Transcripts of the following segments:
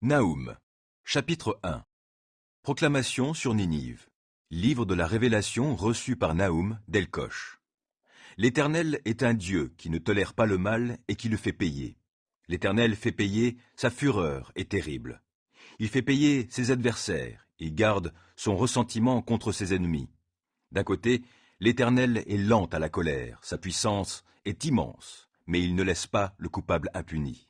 Naoum, chapitre 1. Proclamation sur Ninive. Livre de la révélation reçue par Naoum d'Elkosh. L'Éternel est un Dieu qui ne tolère pas le mal et qui le fait payer. L'Éternel fait payer, sa fureur est terrible. Il fait payer ses adversaires, il garde son ressentiment contre ses ennemis. D'un côté, l'Éternel est lent à la colère, sa puissance est immense, mais il ne laisse pas le coupable impuni.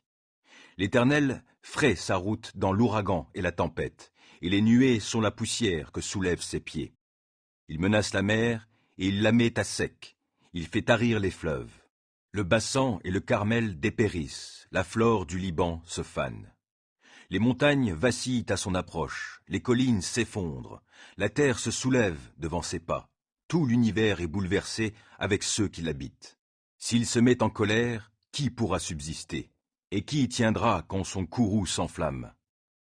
L'Éternel fraie sa route dans l'ouragan et la tempête, et les nuées sont la poussière que soulèvent ses pieds. Il menace la mer, et il la met à sec. Il fait tarir les fleuves. Le Bassan et le Carmel dépérissent, la flore du Liban se fane. Les montagnes vacillent à son approche, les collines s'effondrent, la terre se soulève devant ses pas. Tout l'univers est bouleversé avec ceux qui l'habitent. S'il se met en colère, qui pourra subsister? Et qui y tiendra quand son courroux s'enflamme?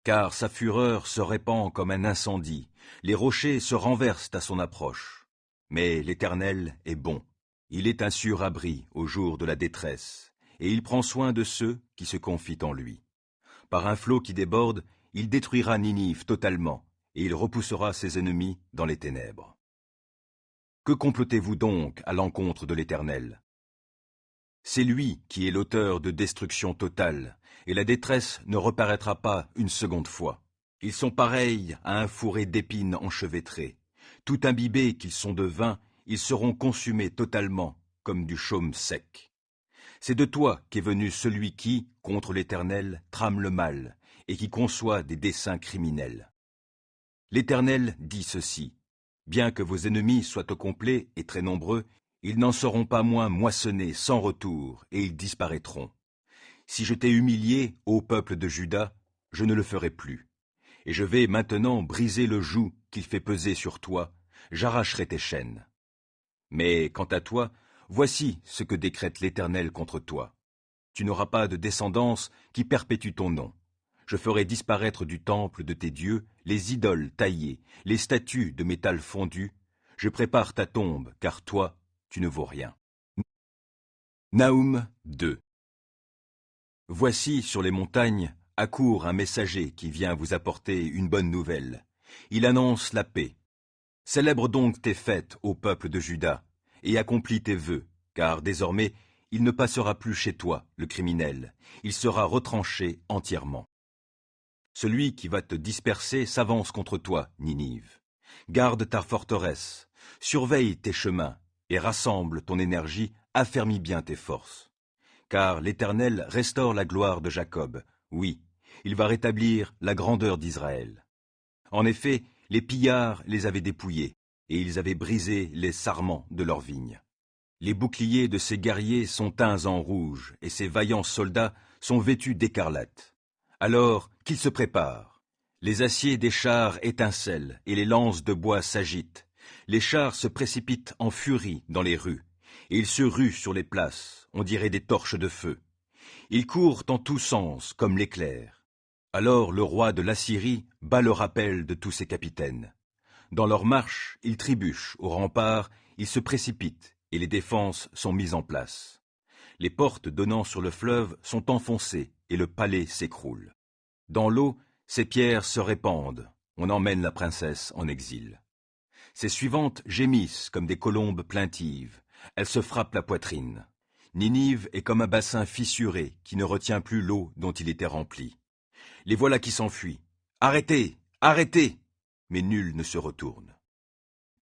Car sa fureur se répand comme un incendie, les rochers se renversent à son approche. Mais l'Éternel est bon, il est un sûr abri au jour de la détresse, et il prend soin de ceux qui se confient en lui. Par un flot qui déborde, il détruira Ninive totalement, et il repoussera ses ennemis dans les ténèbres. Que complotez-vous donc à l'encontre de l'Éternel? C'est lui qui est l'auteur de destruction totale, et la détresse ne reparaîtra pas une seconde fois. Ils sont pareils à un fourré d'épines enchevêtrées. Tout imbibés qu'ils sont de vin, ils seront consumés totalement, comme du chaume sec. C'est de toi qu'est venu celui qui, contre l'Éternel, trame le mal, et qui conçoit des desseins criminels. L'Éternel dit ceci: bien que vos ennemis soient au complet et très nombreux, ils n'en seront pas moins moissonnés sans retour, et ils disparaîtront. Si je t'ai humilié, ô peuple de Juda, je ne le ferai plus. Et je vais maintenant briser le joug qu'il fait peser sur toi, j'arracherai tes chaînes. Mais quant à toi, voici ce que décrète l'Éternel contre toi. Tu n'auras pas de descendance qui perpétue ton nom. Je ferai disparaître du temple de tes dieux les idoles taillées, les statues de métal fondu. Je prépare ta tombe, car toi, tu ne vaux rien. Naoum 2. Voici sur les montagnes accourt un messager qui vient vous apporter une bonne nouvelle. Il annonce la paix. Célèbre donc tes fêtes, ô peuple de Juda, et accomplis tes vœux, car désormais il ne passera plus chez toi, le criminel, il sera retranché entièrement. Celui qui va te disperser s'avance contre toi, Ninive. Garde ta forteresse, surveille tes chemins, et rassemble ton énergie, affermis bien tes forces. Car l'Éternel restaure la gloire de Jacob, oui, il va rétablir la grandeur d'Israël. En effet, les pillards les avaient dépouillés, et ils avaient brisé les sarments de leurs vignes. Les boucliers de ces guerriers sont teints en rouge, et ces vaillants soldats sont vêtus d'écarlate. Alors qu'ils se préparent. Les aciers des chars étincellent, et les lances de bois s'agitent. Les chars se précipitent en furie dans les rues, et ils se ruent sur les places, on dirait des torches de feu. Ils courent en tous sens comme l'éclair. Alors le roi de l'Assyrie bat le rappel de tous ses capitaines. Dans leur marche, ils trébuchent aux remparts, ils se précipitent, et les défenses sont mises en place. Les portes donnant sur le fleuve sont enfoncées, et le palais s'écroule. Dans l'eau, ces pierres se répandent, on emmène la princesse en exil. Ses suivantes gémissent comme des colombes plaintives, elles se frappent la poitrine. Ninive est comme un bassin fissuré qui ne retient plus l'eau dont il était rempli. Les voilà qui s'enfuient. Arrêtez, arrêtez! Mais nul ne se retourne.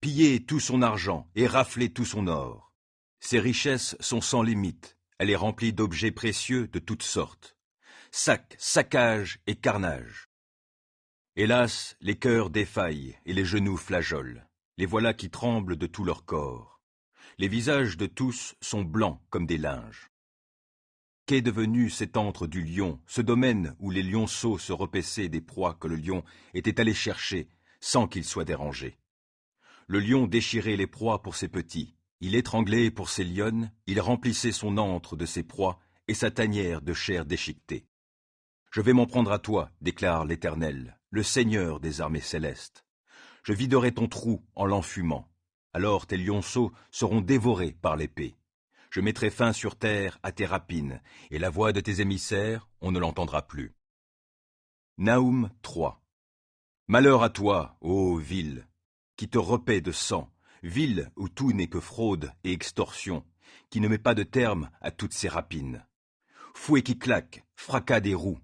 Pillez tout son argent et raflez tout son or. Ses richesses sont sans limite, elle est remplie d'objets précieux de toutes sortes. Sac, saccage et carnage. Hélas, les cœurs défaillent et les genoux flageolent. Les voilà qui tremblent de tout leur corps. Les visages de tous sont blancs comme des linges. Qu'est devenu cet antre du lion, ce domaine où les lionceaux se repaissaient des proies que le lion était allé chercher sans qu'il soit dérangé? Le lion déchirait les proies pour ses petits, il étranglait pour ses lionnes, il remplissait son antre de ses proies et sa tanière de chair déchiquetée. Je vais m'en prendre à toi, déclare l'Éternel, le Seigneur des armées célestes. Je viderai ton trou en l'enfumant. Alors tes lionceaux seront dévorés par l'épée. Je mettrai fin sur terre à tes rapines, et la voix de tes émissaires, on ne l'entendra plus. Naoum 3. Malheur à toi, ô ville, qui te repaît de sang, ville où tout n'est que fraude et extorsion, qui ne met pas de terme à toutes ces rapines. Fouet qui claque, fracas des roues,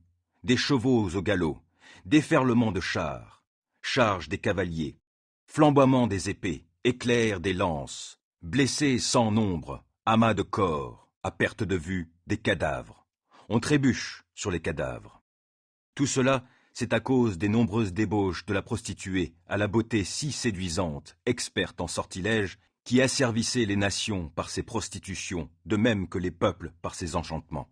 des chevaux au galop, déferlement de chars, charge des cavaliers, flamboiement des épées, éclairs des lances, blessés sans nombre, amas de corps, à perte de vue, des cadavres. On trébuche sur les cadavres. Tout cela, c'est à cause des nombreuses débauches de la prostituée à la beauté si séduisante, experte en sortilèges, qui asservissait les nations par ses prostitutions, de même que les peuples par ses enchantements.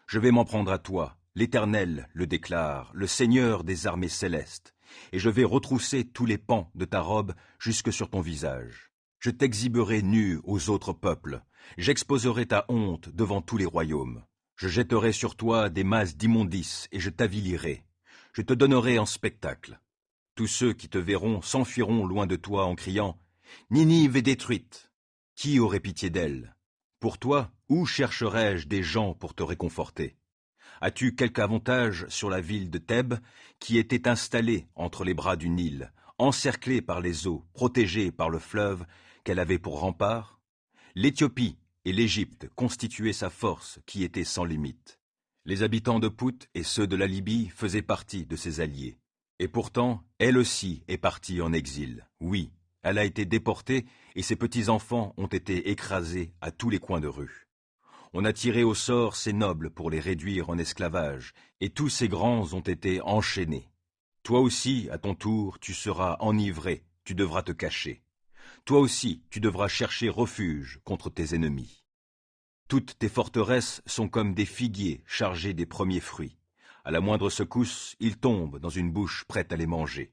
Je vais m'en prendre à toi, l'Éternel le déclare, le Seigneur des armées célestes, et je vais retrousser tous les pans de ta robe jusque sur ton visage. Je t'exhiberai nu aux autres peuples, j'exposerai ta honte devant tous les royaumes. Je jetterai sur toi des masses d'immondices et je t'avilirai. Je te donnerai en spectacle. Tous ceux qui te verront s'enfuiront loin de toi en criant « Ninive est détruite ! Qui aurait pitié d'elle ?» Pour toi, où chercherais-je des gens pour te réconforter? As-tu quelque avantage sur la ville de Thèbes, qui était installée entre les bras du Nil, encerclée par les eaux, protégée par le fleuve qu'elle avait pour rempart? L'Éthiopie et l'Égypte constituaient sa force qui était sans limite. Les habitants de Pout et ceux de la Libye faisaient partie de ses alliés. Et pourtant, elle aussi est partie en exil. Oui, elle a été déportée et ses petits-enfants ont été écrasés à tous les coins de rue. On a tiré au sort ces nobles pour les réduire en esclavage, et tous ces grands ont été enchaînés. Toi aussi, à ton tour, tu seras enivré, tu devras te cacher. Toi aussi, tu devras chercher refuge contre tes ennemis. Toutes tes forteresses sont comme des figuiers chargés des premiers fruits. À la moindre secousse, ils tombent dans une bouche prête à les manger.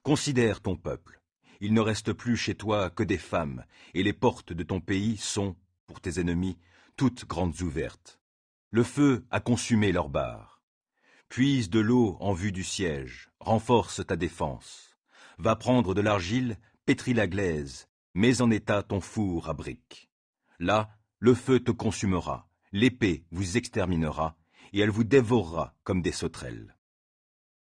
Considère ton peuple. Il ne reste plus chez toi que des femmes, et les portes de ton pays sont, pour tes ennemis, toutes grandes ouvertes. Le feu a consumé leurs barres. Puise de l'eau en vue du siège, renforce ta défense. Va prendre de l'argile, pétris la glaise, mets en état ton four à briques. Là, le feu te consumera, l'épée vous exterminera, et elle vous dévorera comme des sauterelles.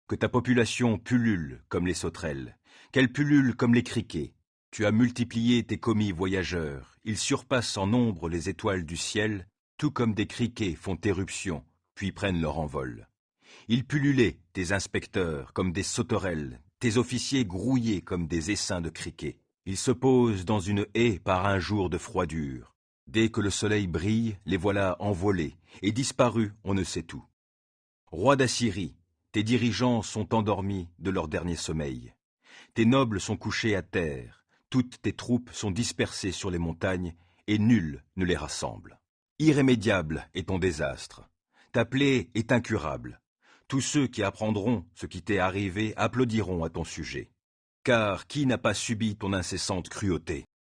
Que ta population pullule comme les sauterelles, qu'elle pullule comme les criquets. Tu as multiplié tes commis voyageurs, ils surpassent en nombre les étoiles du ciel, tout comme des criquets font éruption, puis prennent leur envol. Ils pullulaient, tes inspecteurs, comme des sauterelles, tes officiers grouillés comme des essaims de criquets. Ils se posent dans une haie par un jour de froidure. Dès que le soleil brille, les voilà envolés, et disparus, on ne sait où. Roi d'Assyrie, tes dirigeants sont endormis de leur dernier sommeil. Tes nobles sont couchés à terre, toutes tes troupes sont dispersées sur les montagnes, et nul ne les rassemble. Irrémédiable est ton désastre. Ta plaie est incurable. Tous ceux qui apprendront ce qui t'est arrivé applaudiront à ton sujet. Car qui n'a pas subi ton incessante cruauté?